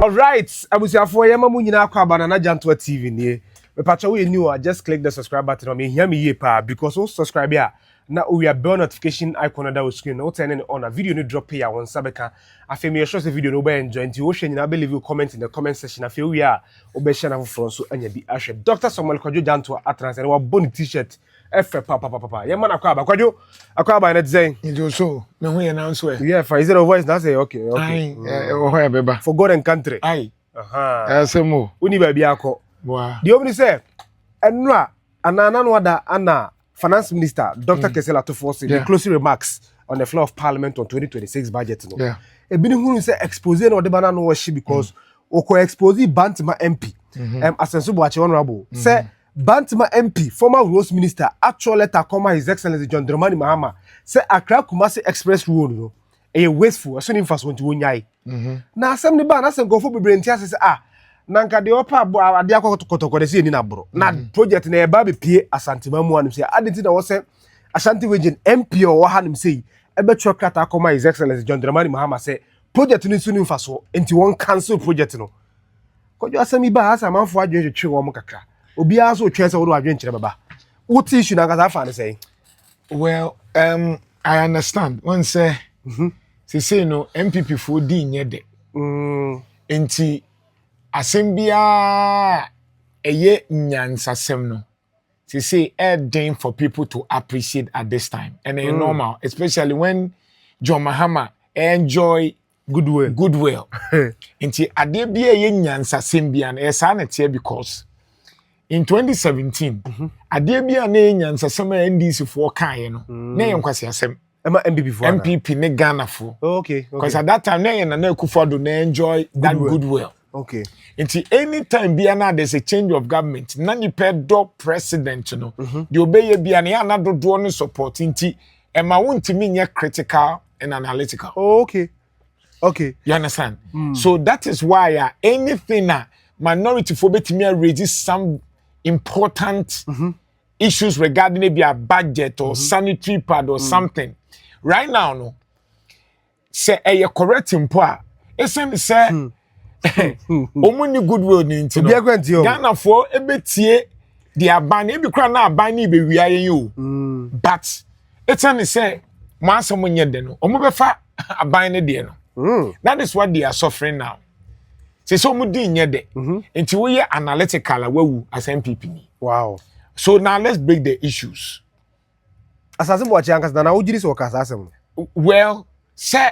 All right, I was here for you. Mamu nyina akwa banana Jantua TV ni. Me patcha we new, just click the subscribe button on me. Hear me ye pa because we subscribe here. Now we have bell notification icon on that screen. No turning on a video no drop here on Sabeka. I feel me sure the video no be enjoy. Nti wo hwe nyina believe you comment in the comment section. I feel we are obesha na for so anya bi ahwe. Dr. Samuel Kwadwo Jantua atrans and wa boni t-shirt. Efe papa. Ye man akwa ba na design. Njo so me hu ye na so. Yeah, for is it a voice? That's okay. Aye, oh beba. For God and country. Aye. Asemo. Uni ba bia akọ. Wow. The only say enra anana no ada ana Finance Minister Dr. Kesela to force the closing remarks on the floor of Parliament on 2026 budget. No. Yeah. E bini hunu say expose no de bana no worship because oko expose Bantima MP. Asenso Boakye honorable. Say Bantima MP, former Roads Minister, actual letter come His Excellency John Dramani Mahama. Say Accra Kumasi Expressway no. E wasteful. So ni fast want to nyai. Na asem ni ba na asem go for bebre ntia say nanka de opa ade akotokotoko de se ni na bro na project na e ba be pie asantima mu anim se adenti na wo se Ashanti region MP o ha nim se e be chokata akoma His Excellency John Dramani Mahama se project ni sunu mfa so enti won cancel project no kojo asemi ba asa manfo adwen twetwe wo mo kakra obi aso twen se wo do adwen kire baba what issue na kasa fa ne say. Well, I understand when say say no MPP for di nye de enti asembia eye nyansasem no say den for people to appreciate at this time and normal, especially when John Mahama enjoy goodwill nti ade bia eye nyansasem bia na esa na tie because in 2017 ade bia na nyansasem NDC for kan no na yenkwase asem MPP ne Ghana for okay because at that time na Akufo-Addo na enjoy that goodwill. Okay. Until anytime biana there's a change of government, nani pedo president no. The obey biana na do no support inti ema won't mean critical and analytical. Oh, okay. Okay. You understand? So that is why anything minority for betimi raise some important issues regarding maybe a budget or sanitary pad or something. Right now no. Say a correct impo esen say omuni goodwill ni nti no Ghana for ebetie the aban e bi kra na aban ni be wia yen yo but it's an say maso munye de no omo be fa aban ne de no that is what they are suffering now say so mu di nye de nti we ye analytical awu as MPP ni. Wow. So now let's break the issues. Asase Boakye ankas na ujiri so kasa asem. Well, say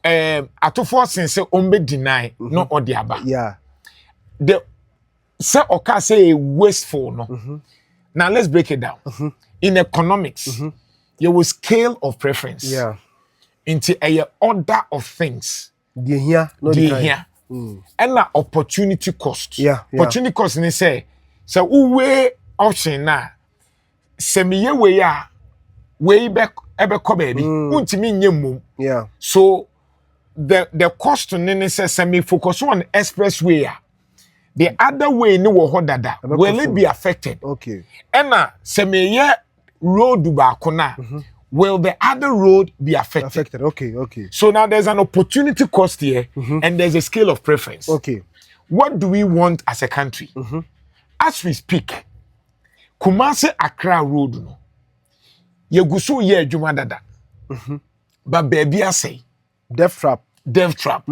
atofo sense ombe deny no odiaba. Yeah. The say oka say wasteful no. Now let's break it down. In economics, there was scale of preference. Yeah. Into a order of things. The here, no the here. And the opportunity cost. Yeah. Opportunity cost ni say so uwe option na semiye we ya we be ebe ko baby. Untimi nyem. Yeah. So the cost to say semi focus on expressway. The other way ni wo dada will it be affected? Okay. And semi road ba kona will the other road be affected? Okay. So now there's an opportunity cost here and there's a scale of preference. Okay. What do we want as a country? As we speak, Kumasi Accra road no. Yegusu ye adwuma dada. But baby I say Death trap.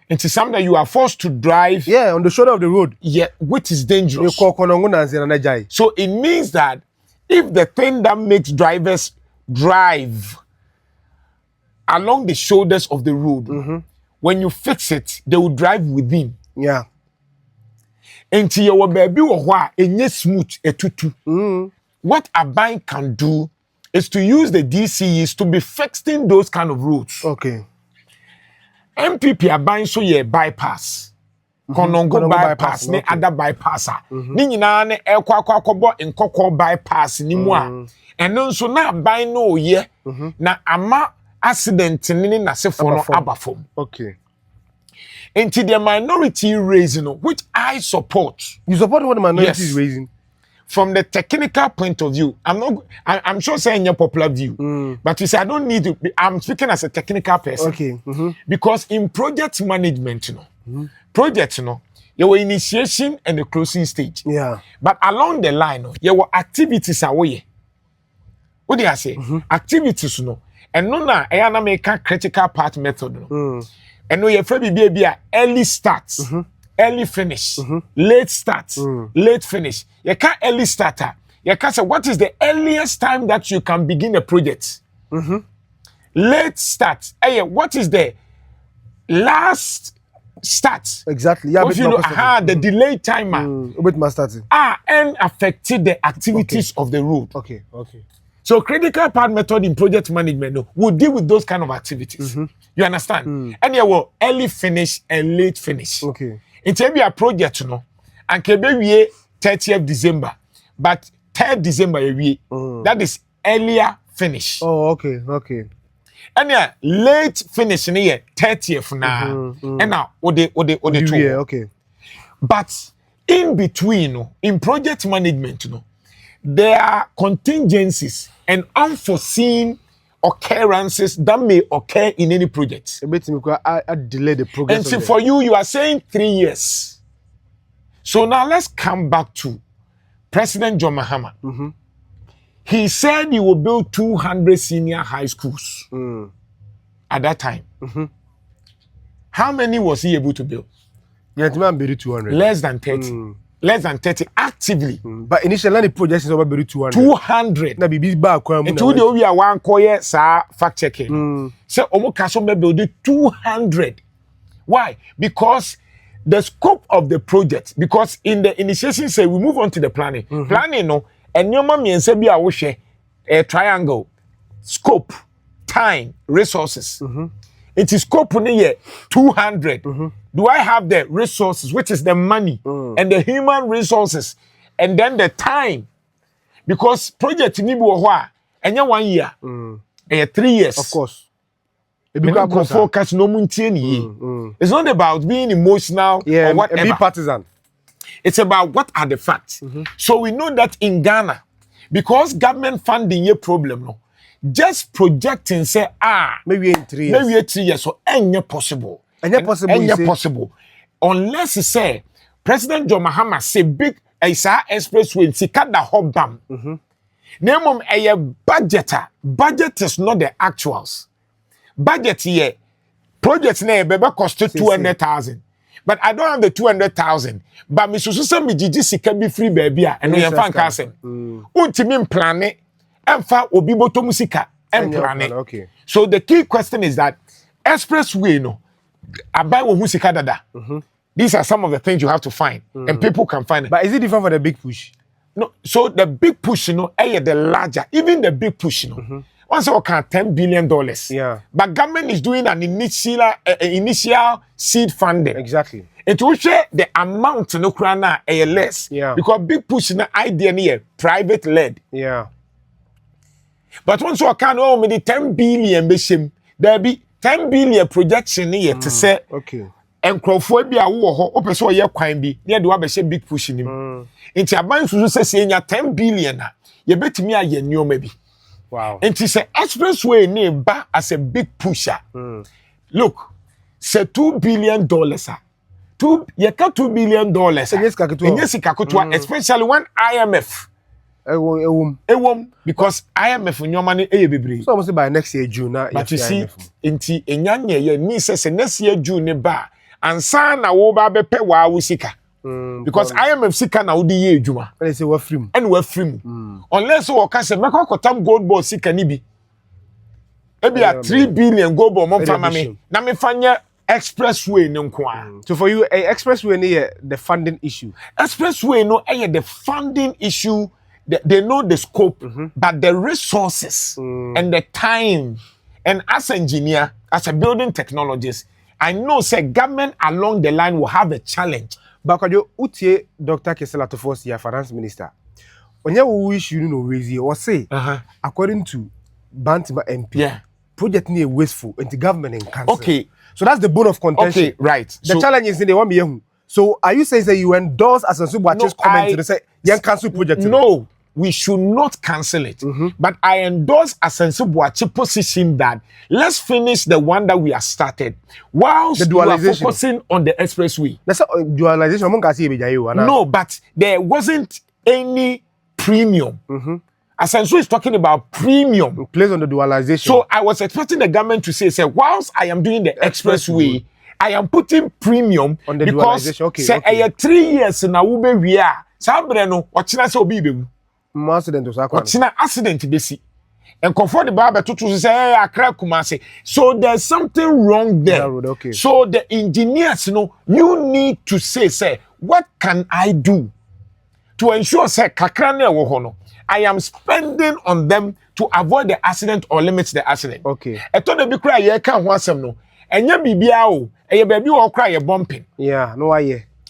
It's something that you are forced to drive. Yeah, on the shoulder of the road. Yeah, which is dangerous. So it means that if the thing that makes drivers drive along the shoulders of the road, when you fix it, they will drive within. Yeah. Until your baby or smooth etutu. What a bank can do is to use the DCEs to be fixing those kind of roads. Okay. MPP are buying so ye bypass. Konongo bypass, ne other bypasser. Ni nyina ne ekwa nkokọ bypass ni mu a. Eno nso na buy no ye. Na ama accident ni na sefo no abafom. Okay. Into the minority raising, which I support. You support what the minority is raising? From the technical point of view, I'm sure saying your popular view, but you say I don't need to be, I'm speaking as a technical person. Okay. Because in project management, you know, Project no, your initiation and the closing stage. Yeah. But along the line, no, your activities are way. What do I say? Activities no, and no na I make a critical part method no. And no, your friend be early starts, early finish, late starts, late finish. You can't early starter. You can say what is the earliest time that you can begin a project? Late start. Hey, what is the last start? Exactly. Yeah, If you know, the delay timer. And affected the activities of the road. Okay. So critical path method in project management no, will deal with those kind of activities. You understand? And you will early finish and late finish. Okay. It will be a project no, and can be 30th December, but 3rd December that is earlier finish. Oh, okay. And yeah, late finish in here 30th now. And now the two. Yeah, okay. But in between, no, in project management, no, there are contingencies and unforeseen occurrences that may occur in any project. I delay the progress. And see, for you are saying 3 years. So now let's come back to President John Mahama. He said he will build 200 senior high schools at that time. How many was he able to build? Yeah, 200. Less than 30. Less than 30 actively. But initially, the project is over 200. 200. Na bibi ba kwa mu. And to the we are one koye sa fact checking. So omo kaso me build 200. Why? Because the scope of the project, because in the initiation say we move on to the planning. Planning no, and nyoma miense bi a wo hwe a triangle, scope, time, resources. It is scope near 200. Do I have the resources, which is the money and the human resources, and then the time? Because project ni bi wo ho a enya 1 year, 3 years. Of course. Because focus no muntie. It's not about being emotional or whatever. And be partisan. It's about what are the facts. So we know that in Ghana, because government funding a problem, no, just projecting say maybe in 3 years. Maybe 3 years, so ain't possible. Ain't possible. Unless you say President John Mahama say big expressway in Sikada Hobam. Name a budgeter. Budget is not the actuals. Budget here, project name cost 200,000. But I don't have the 200,000. But me susu me jiji can be free baby and we fan kasem. Untimi plan it and fa obi boto musika and plan it. Okay. So the key question is that expressway no abai wo musika dada. These are some of the things you have to find and people can find it. But is it different for the big push? No, so the big push, the larger, even the big push, once I can $10 billion. Yeah. But government is doing an initial seed funding. Exactly. It will share the amount no krana less. Yeah. Because big push na idea near private led. Yeah. But once I can maybe 10 billion beshim, there be 10 billion projection here to say. Okay. And Crophobia wo open so ye kwan bi near the wabeshe big push nim. Nti aban susu say 10 billion na ye betimi aye nneoma bi. Wow. Nti say expressway ne ba as a big pusher. Look, say $2 billion. $2 billion. Yes, especially when IMF. Because IMF nneoma ne bebre. So almost by next year June na. But you see, nti enyanye ye ni say next year June ne ba. Ansa na wo ba bepe wa wusika. Because IMF sika na wodi ye adwuma. And say we free mu. And we free mu. Unless we ka say make kotam gold ball sika ni bi. E bi a 3 billion gold ball mo fama me. Na me fanya expressway ne nko a. So for you expressway ne the funding issue. Expressway no the funding issue. They know the scope, but the resources and the time. And as an engineer, as a building technologist, I know say government along the line will have a challenge. But could you utie Dr. Kesela to force your finance minister? When you wish you know raise or say according to Bantima MP, project near wasteful and the government in council. Okay. So that's the bone of contention. Okay, right. The challenge is in the 1 million. So are you saying that you endorse Asenso Boakye's comment to say young council project? No. we should not cancel it. But I endorse Asenso Boakye position that let's finish the one that we have started whilst we are focusing on the expressway. That's dualization. No, but there wasn't any premium. Asenso is talking about premium placed on the dualization. So I was expecting the government to say, whilst I am doing the expressway, I am putting premium on the because dualization. Okay, say okay. 3 years na wo be wi a sabre no ochina say obi be accident was akwa ochina accident be si and comfort the barber to say Accra Kumasi. So there's something wrong there. Okay. So the engineers, you need to say what can I do to ensure say kakra na wo ho no I am spending on them to avoid the accident or limit the accident. Okay. Eto na bi kra ye ka ho asem no enya bibia o eye baby wo kra ye bumping. Yeah, no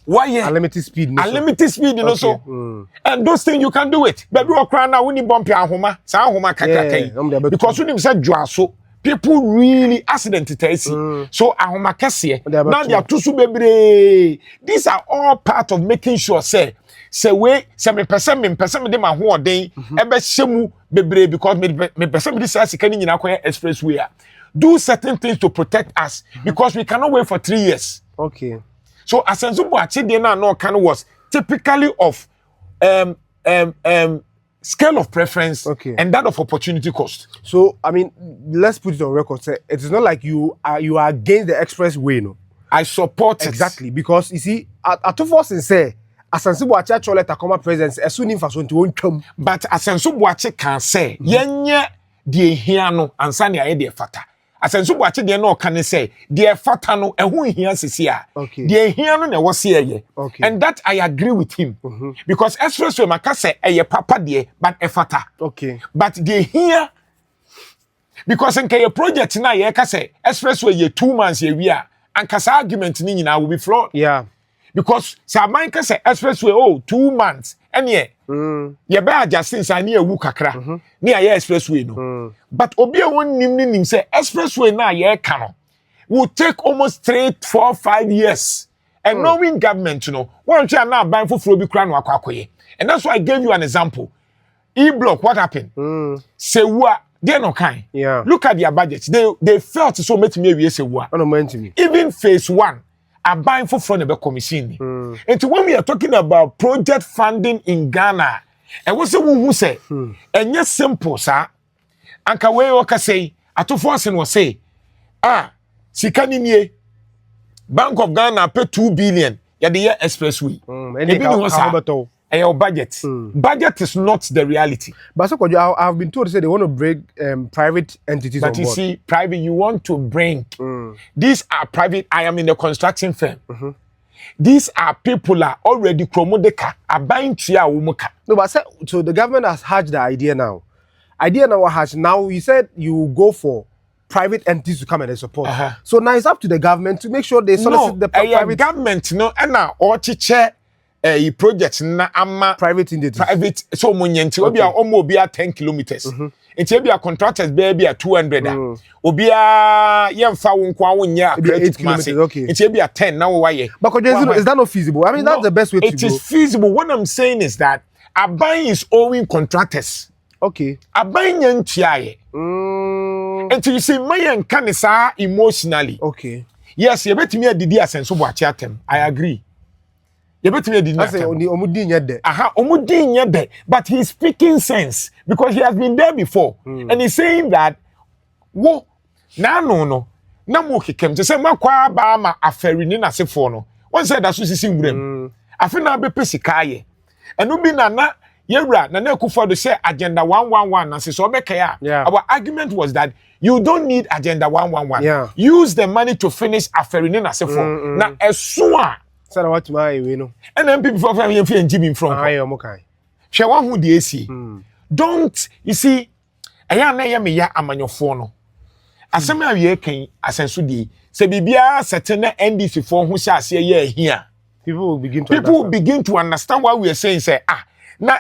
why unlimited speed no. Unlimited speed no so. And those things you can do it. Baby wo kra na we ni bumping ahoma, sa ahoma kakra because we say dwaso people really accident so ahoma kese now they are too so bebre. These are all part of making sure say me person me dey my ho oden e be shemu bebre because me person this as can nyina kwaya expressway do certain things to protect us because we cannot wait for 3 years. Okay. So Asenso Boakye dey na no kind was typically of scale of preference and that of opportunity cost. So I mean, let's put it on record. Say it is not like you are against the expressway, no. I support exactly because you see, at two force say Asenso Boakye actually takoma presence as soon info so ntwom. But Asenso Boakye can say yenye de hia no ansa ne aye de fata. Asenso Boakye de no can say de fata no ehu hia sisi a. De hia no na wo se eye. And that I agree with him. Because expressway maka say eye papa de but e fata. Okay. But de hia because nke your project na ye ka say expressway ye 2 months ye wi a ankasa argument ni nyina will be flawed. Yeah. Because Saman can say expressway 2 months and ye be adjusting sa ni ewu kakra ni aye expressway no but obi e won nim say expressway na ye ka no will take almost 3, 4, 5 years and knowing government one try na ban foforo bi kra no akwakoye. And that's why I gave you an example. E-block, what happened? Sewa they no kind. Yeah. Look at their budget. They felt so much me we sewa. Even phase 1 are buying for front of the commission. And when we are talking about project funding in Ghana, and what's the one who say, and yes, simple, sir. Anka we oka say, atu force was say, sikani Bank of Ghana pay 2 billion ya the year expressway. Your budget. Budget is not the reality. But so I've been told to say they want to bring private entities but on board. You see, private, you want to bring. These are private. I am in the construction firm. These are people are already promodeka, are buying chia umuka. No, but so the government has hatched the idea now. Now you said you go for private entities to come and support. So now it's up to the government to make sure they solicit the private government. No, and now or teacher. Project na ama private entities. Private so munyenti obi a omo obi a 10 kilometers. Enti obi a contractors be a 200 obi a yemfa wo nko awunya 8 kilometers. Okay. Enti obi a 10 na wo waye. But is that not feasible? I mean, that's the best way to go. It is feasible. What I'm saying is that Aban is owing contractors. Okay. Aban nyantiaye. And you see my enkanisa emotionally. Okay. Yes, you bet me a didi Asenso Boakye atem. I agree. But he's speaking sense because he has been there before. And he's saying that no mo kikem to say makwa ba ma aferini na sefo no one said that sisi ngurem afina be pesikaye enu bi na yewra na Akufo do say agenda 111 na so obekaya. Our argument was that you don't need agenda 111. Use the money to finish aferini na sefo na esua. What my no. And then people from here and Jimmy from share one who the AC. Don't you see? I am ya amanyophone. No. Asema ye can Asenso di. Se bibia certain NDC for who shall say here. People will begin to understand what we are saying. Say na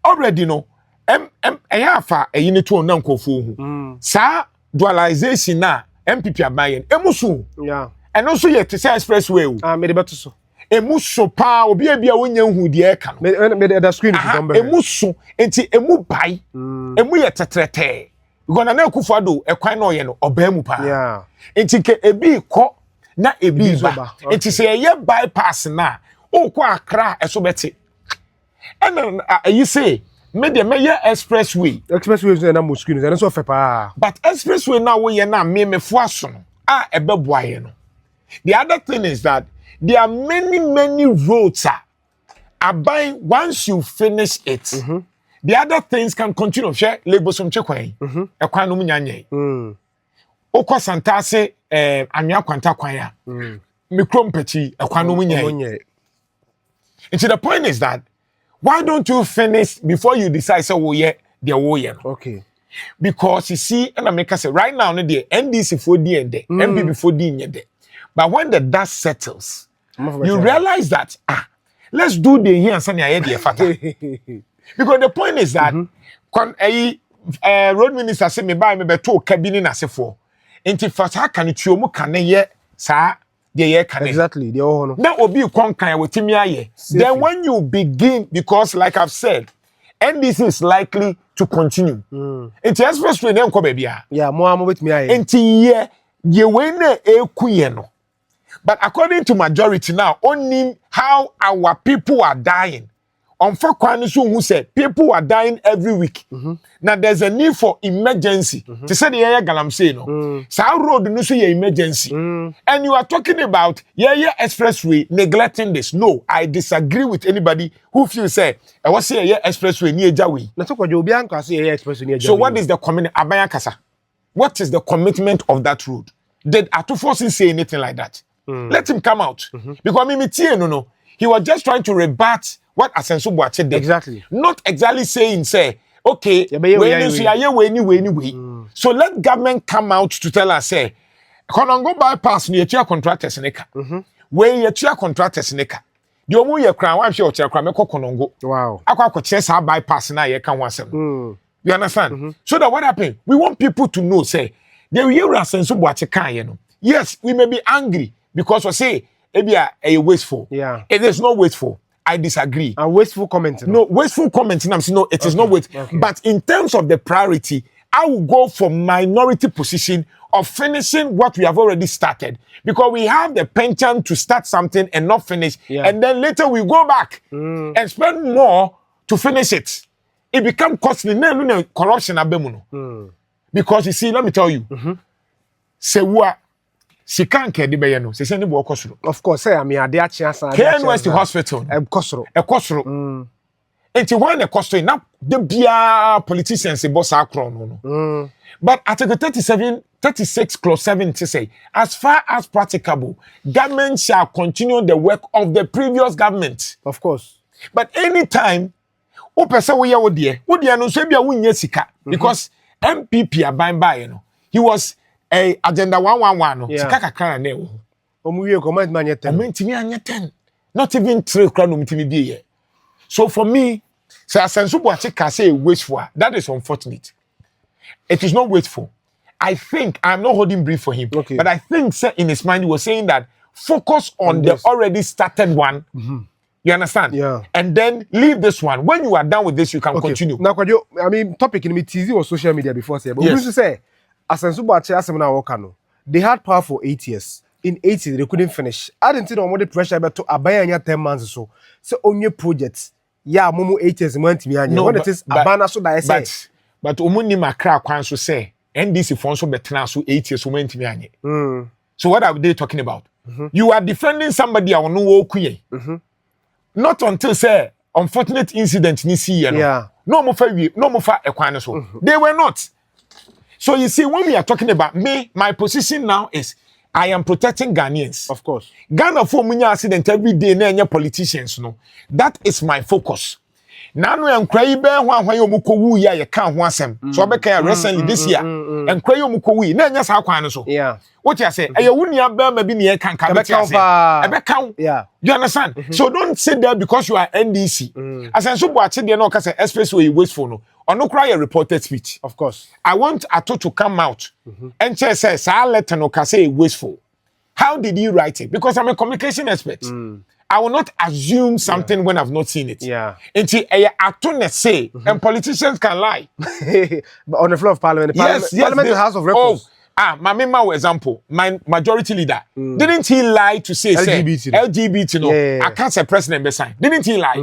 already no. Ayafa a unit to nankofo. Sa dualization na MPP abayen. Emusu. Yeah. And also yet to say expressway. Made better so. emu so pa obi a wonya hu de e ka no me the screen is on emu so enti emu bai emu ye tetrete because na Akufo Addo ekwan na oye no oba mu pa yeah enti ke ebi ko na ebi ba enti se ye bypass na o ko Accra eso beti and you say me de me ye expressway is na mo screen is so pa but expressway na wo ye na me fo aso no ebe boaye no. The other thing is that there are many roads buying once you finish it. The other things can continue. Share labor some chekwan. Ekwan no munyanye. Oko santase anwa kwanta kwan ya. Mikrom pechi ekwan no munyanye. And so the point is that why don't you finish before you decide say wo ye the wo ye. Okay. Because you see and America say right now no the NDC for the end MPP for the end. But when the dust settles, you realize that let's do the here and send your idea fata. Because the point is that road minister say me buy me beto cabin in asefo. Enti fata kan tuomu kan ye sa the ye kan. Exactly. The oho no. That will be kan with aye. Then when you begin, because like I've said, NDC is likely to continue. Enti expressway dem ko bia. Yeah, more with me aye. Enti ye we na ekuye no. But according to majority now, only how our people are dying. On for who said people are dying every week. Now there's a need for emergency. To say the area galam say no. Sao road no say emergency. And you are talking about expressway neglecting this. No, I disagree with anybody who feels say I was say expressway near Jawi. Na to kwajo obi anka say expressway near Jawi. So what is the commitment Abaya Kasa? What is the commitment of that road? Did Atufosin say anything like that? Let him come out. Because no. He was just trying to rebut what Asenso Boakye did. Exactly. Not exactly saying, say, okay, so let government come out to tell us, say, Konongo bypass ni yetua contractors neka. When yetua contractors neka. The omu ye kran wan hwe oche kran meko Konongo. Wow. Akwa akwa sa bypass na ye kan wasem. You understand? So that what happened? We want people to know, say, the year Asenso Boakye kan ye no. Yes, we may be angry because we say ebia a wasteful. Yeah. It is not wasteful. I disagree. A wasteful comment. No, wasteful comment. I'm saying no, it is not wasteful. Okay. But in terms of the priority, I will go for minority position of finishing what we have already started. Because we have the penchant to start something and not finish. Yeah. And then later we go back and spend more to finish it. It becomes costly. No, corruption. Because you see, let me tell you. Say what? She can't care the bayano. She send the kosoro. Of course, say I mean ade a chance. West Hospital. Kosoro. Kosoro. Enti when the kosoro na the bia politicians say boss akron no. But Article 36 clause 7 to say, as far as practicable, government shall continue the work of the previous government. Of course. But anytime o person we here wo dey no so bia wo nya sika because MPP aban by you know. He was a agenda 111 no sika kakra na wo Omuwie comment man yet 10. Omentimi anya 10 not even 3 kra no mtimi bi here. So for me say Asenso Boakye ka say wasteful that is unfortunate. It is not wasteful. I think I'm not holding brief for him, but I think in his mind he was saying that focus on the already started one. You understand? Yeah. And then leave this one. When you are done with this, you can continue. Now, I mean, topic in me TZ was social media before, say, but we used to say, Asenso Boakye asemna wokano. They had power for 8 years. In 8 years, they couldn't finish. I didn't see no more pressure but to abaya 10 months or so. So on your projects, yeah, momo 8 years went me. No, when it is abana so that I say. But omuni makra kwan so say NDC for so betena so 8 years went me anye. So what are they talking about? You are defending somebody I no wo kuye. Not until say unfortunate incident ni see no. Yeah. No mo fa ekwan so. They were not. So you see when we are talking about me, my position now is I am protecting Ghanaians. Of course. Ghana for munya accident every day na enya politicians no. That is my focus. Now no enkra yi be ho ahwan yo mukowu ya ye kan ho asem. So obeka ya recently this year. Enkra yo mukowu na enya sa kwan no so. Yeah. What you say? Eye wunia be ma bi ne ye kan ka be say. Ebeka. Yeah. You understand? So don't sit there because you are NDC. Asenso Boakye de no ka say expressway wasteful no. Ono cry a reported speech. Of course. I want Ato to come out and say, "Sa letter no ka say wasteful." How did you write it? Because I'm a communication expert. I will not assume something when I've not seen it. Yeah. Until I don't say, and politicians can lie. But on the floor of parliament, Yes, parliament is a house of records. My memo example, my majority leader, didn't he lie to say LGBT no? Yeah. I can't say president sign. Didn't he lie?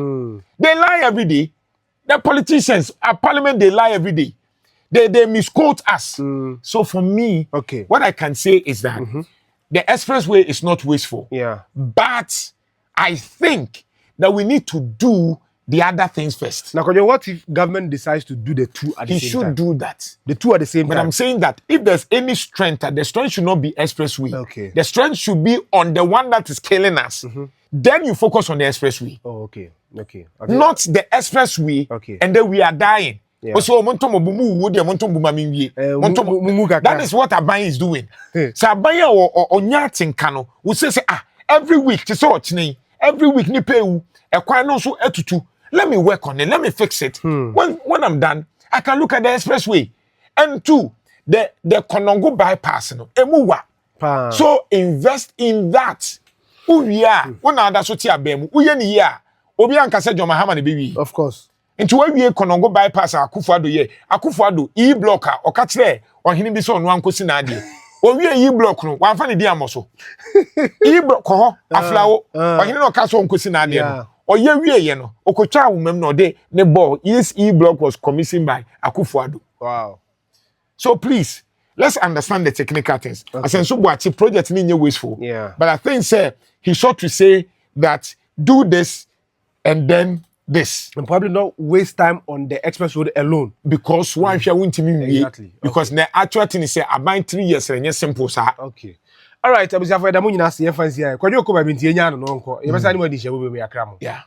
They lie every day. The politicians at parliament, they lie every day. They misquote us. So for me, what I can say is that the expressway is not wasteful. Yeah. But I think that we need to do the other things first. Now, what if government decides to do the two at the same time? He should do that. The two at the same time. But I'm saying that if there's any strength, the strength should not be expressway. Okay. The strength should be on the one that is killing us. Then you focus on the expressway. Oh, okay. Not the expressway. Okay. And then we are dying. Yeah. So that is what Aban is doing. So Aban or Nyatin Kano will say, every week, every week ni pay so etutu. Let me work on it. Let me fix it. When I'm done, I can look at the expressway. And two, the Konongo bypass. So invest in that. Of course. Into where we Konongo bypass Akufo-Addo e-block or catch there or him be so on one question idea. Or we e-block no one funny dear muscle. E-block aflawo or him no catch on question idea. Or ye no Okocha woman no day ne ball. Yes, e-block was commissioned by Akufo-Addo. Wow. So please, let's understand the technical things. Asenso Boakye project is wasteful. Yeah. But I think he sought to say that do this and then this. And probably not waste time on the express road alone. Because one shall win to me. Exactly. Because the actual thing is I buy 3 years and yes simple sir. Okay. All right, I'm just afraid I'm going to see if I see. Kwa you come by binti enya no nko. You be say anybody share we Accra. Yeah.